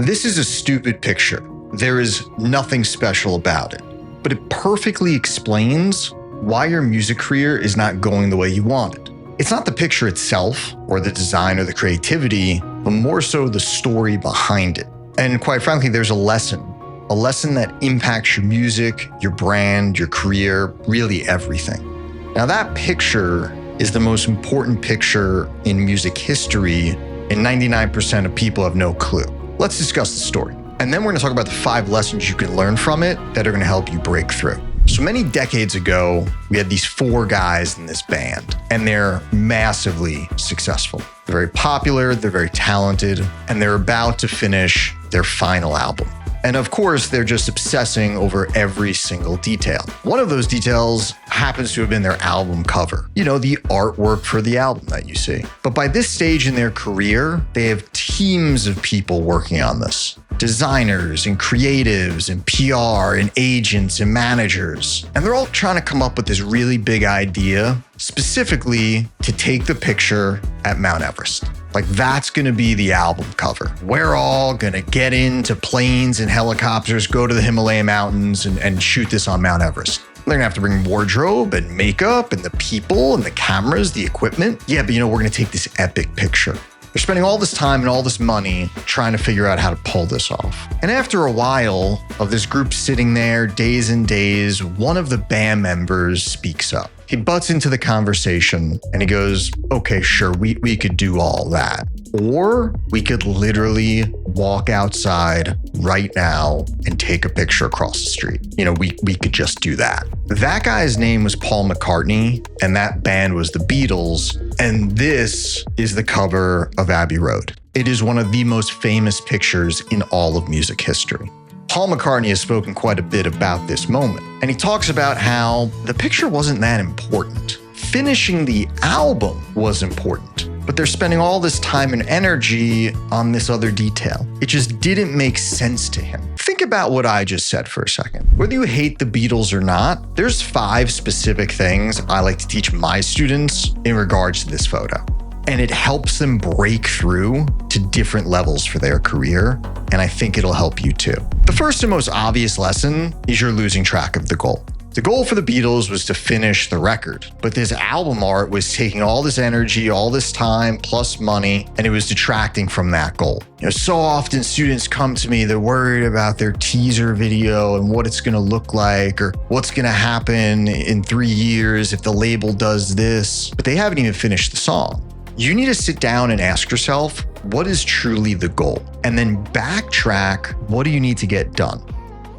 This is a stupid picture. There is nothing special about it, but it perfectly explains why your music career is not going the way you want it. It's not the picture itself or the design or the creativity, but more so the story behind it. And quite frankly, there's a lesson that impacts your music, your brand, your career, really everything. Now that picture is the most important picture in music history, and 99% of people have no clue. Let's discuss the story. And then we're gonna talk about the 5 lessons you can learn from it that are gonna help you break through. So many decades ago, we had these 4 guys in this band, and they're massively successful. They're very popular, they're very talented, and they're about to finish their final album. And of course, they're just obsessing over every single detail. One of those details happens to have been their album cover. You know, the artwork for the album that you see. But by this stage in their career, they have teams of people working on this. Designers and creatives and PR and agents and managers. And they're all trying to come up with this really big idea, specifically to take the picture at Mount Everest. Like that's gonna be the album cover. We're all gonna get into planes and helicopters, go to the Himalaya mountains and shoot this on Mount Everest. They're gonna have to bring wardrobe and makeup and the people and the cameras, the equipment. Yeah, but we're gonna take this epic picture. They're spending all this time and all this money trying to figure out how to pull this off. And after a while of this group sitting there, days and days, one of the band members speaks up. He butts into the conversation and he goes, okay, sure, we could do all that. Or we could literally walk outside right now and take a picture across the street. We could just do that. That guy's name was Paul McCartney, and that band was the Beatles. And this is the cover of Abbey Road. It is one of the most famous pictures in all of music history. Paul McCartney has spoken quite a bit about this moment, and he talks about how the picture wasn't that important. Finishing the album was important, but they're spending all this time and energy on this other detail. It just didn't make sense to him. Think about what I just said for a second. Whether you hate the Beatles or not, there's 5 specific things I like to teach my students in regards to this photo. And it helps them break through to different levels for their career. And I think it'll help you too. The first and most obvious lesson is you're losing track of the goal. The goal for the Beatles was to finish the record, but this album art was taking all this energy, all this time, plus money, and it was detracting from that goal. So often students come to me, they're worried about their teaser video and what it's gonna look like, or what's gonna happen in 3 years if the label does this, but they haven't even finished the song. You need to sit down and ask yourself, what is truly the goal? And then backtrack, what do you need to get done?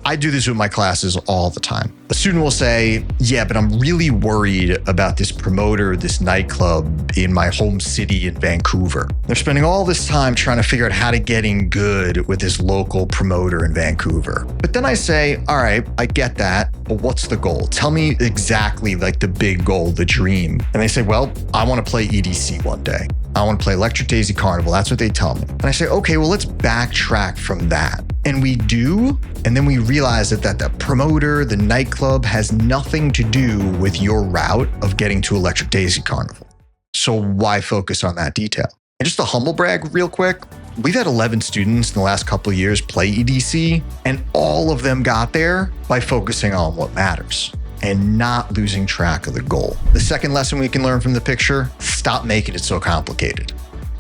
I do this with my classes all the time. A student will say, yeah, but I'm really worried about this promoter, this nightclub in my home city in Vancouver. They're spending all this time trying to figure out how to get in good with this local promoter in Vancouver. But then I say, all right, I get that, but what's the goal? Tell me exactly like the big goal, the dream. And they say, well, I want to play EDC one day. I want to play Electric Daisy Carnival. That's what they tell me. And I say, okay, well, let's backtrack from that. And we do, and then we realize that the promoter, the nightclub has nothing to do with your route of getting to Electric Daisy Carnival. So why focus on that detail? And just a humble brag real quick, we've had 11 students in the last couple of years play EDC, and all of them got there by focusing on what matters and not losing track of the goal. The second lesson we can learn from the picture, stop making it so complicated.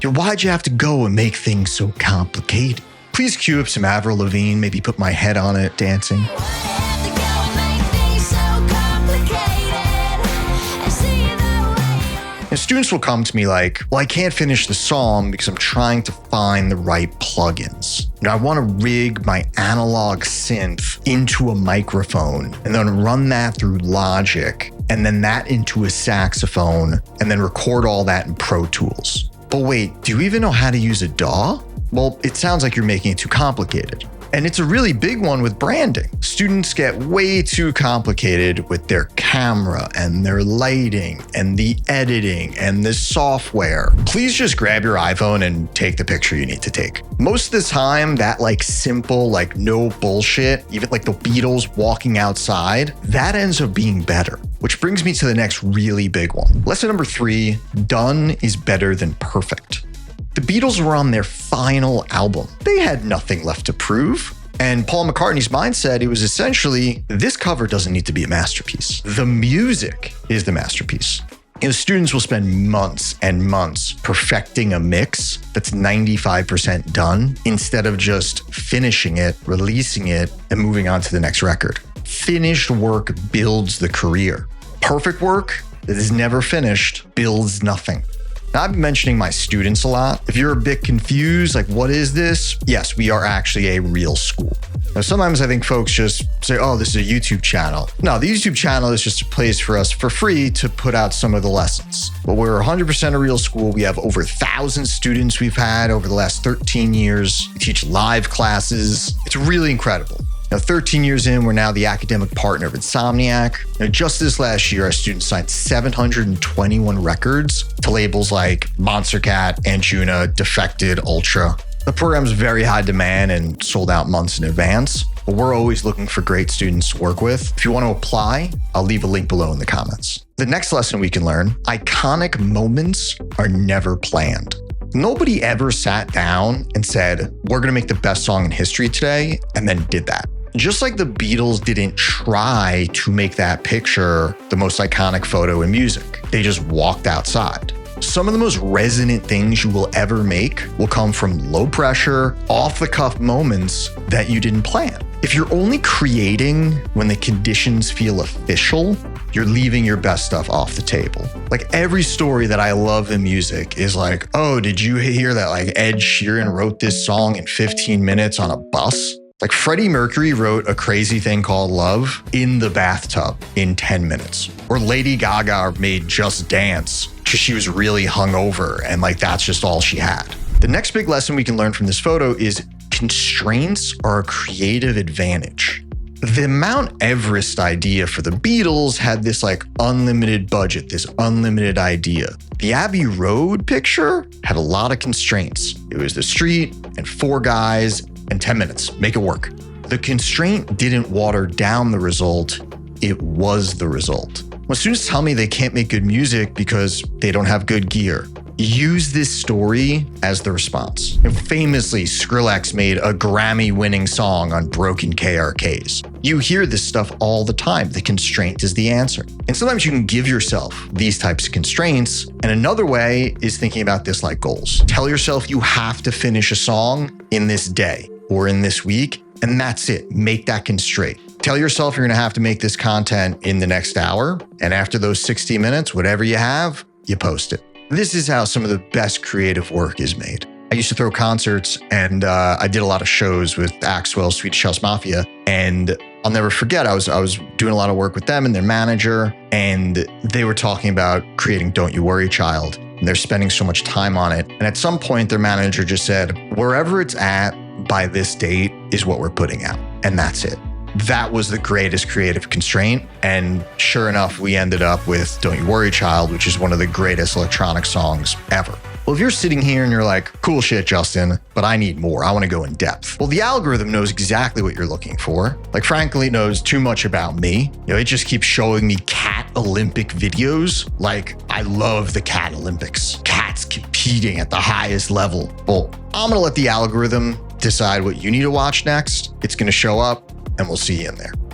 Why'd you have to go and make things so complicated? Please cue up some Avril Lavigne, maybe put my head on it dancing. And students will come to me like, well, I can't finish the song because I'm trying to find the right plugins. I want to rig my analog synth into a microphone and then run that through Logic and then that into a saxophone and then record all that in Pro Tools. But wait, do you even know how to use a DAW? Well, it sounds like you're making it too complicated. And it's a really big one with branding. Students get way too complicated with their camera and their lighting and the editing and the software. Please just grab your iPhone and take the picture you need to take. Most of the time, that simple, no bullshit, even like the Beatles walking outside, that ends up being better. Which brings me to the next really big one. Lesson number 3, done is better than perfect. The Beatles were on their final album. They had nothing left to prove. And Paul McCartney's mindset, it was essentially, this cover doesn't need to be a masterpiece. The music is the masterpiece. Students will spend months and months perfecting a mix that's 95% done instead of just finishing it, releasing it, and moving on to the next record. Finished work builds the career. Perfect work that is never finished builds nothing. Now, I've been mentioning my students a lot. If you're a bit confused, like, what is this? Yes, we are actually a real school. Now, sometimes I think folks just say, oh, this is a YouTube channel. No, the YouTube channel is just a place for us for free to put out some of the lessons. But we're 100% a real school. We have over 1,000 students we've had over the last 13 years. We teach live classes. It's really incredible. Now, 13 years in, we're now the academic partner of Insomniac. Now, just this last year, our students signed 721 records to labels like Monstercat, Anjuna, Defected, Ultra. The program's very high demand and sold out months in advance, but we're always looking for great students to work with. If you want to apply, I'll leave a link below in the comments. The next lesson we can learn, iconic moments are never planned. Nobody ever sat down and said, we're going to make the best song in history today, and then did that. Just like the Beatles didn't try to make that picture the most iconic photo in music, they just walked outside. Some of the most resonant things you will ever make will come from low pressure, off the cuff moments that you didn't plan. If you're only creating when the conditions feel official, you're leaving your best stuff off the table. Like, every story that I love in music is like, oh, did you hear that like Ed Sheeran wrote this song in 15 minutes on a bus? Like, Freddie Mercury wrote A Crazy Thing Called Love in the bathtub in 10 minutes. Or Lady Gaga made Just Dance because she was really hungover and like that's just all she had. The next big lesson we can learn from this photo is constraints are a creative advantage. The Mount Everest idea for the Beatles had this like unlimited budget, this unlimited idea. The Abbey Road picture had a lot of constraints. It was the street and 4 guys and 10 minutes, make it work. The constraint didn't water down the result, it was the result. When students tell me they can't make good music because they don't have good gear, use this story as the response. Famously, Skrillex made a Grammy-winning song on broken KRKs. You hear this stuff all the time. The constraint is the answer. And sometimes you can give yourself these types of constraints. And another way is thinking about this like goals. Tell yourself you have to finish a song in this day or in this week, and that's it. Make that constraint. Tell yourself you're gonna have to make this content in the next hour, and after those 60 minutes, whatever you have, you post it. This is how some of the best creative work is made. I used to throw concerts, and I did a lot of shows with Axwell, Swedish House Mafia, and I'll never forget, I was doing a lot of work with them and their manager, and they were talking about creating Don't You Worry Child, and they're spending so much time on it. And at some point, their manager just said, wherever it's at by this date is what we're putting out, and that's it. That was the greatest creative constraint. And sure enough, we ended up with Don't You Worry Child, which is one of the greatest electronic songs ever. Well, if you're sitting here and you're like, cool shit, Justin, but I need more. I want to go in depth. Well, the algorithm knows exactly what you're looking for. Like, frankly, it knows too much about me. It just keeps showing me cat Olympic videos. Like, I love the cat Olympics. Cats competing at the highest level. Well, I'm going to let the algorithm decide what you need to watch next. It's going to show up, and we'll see you in there.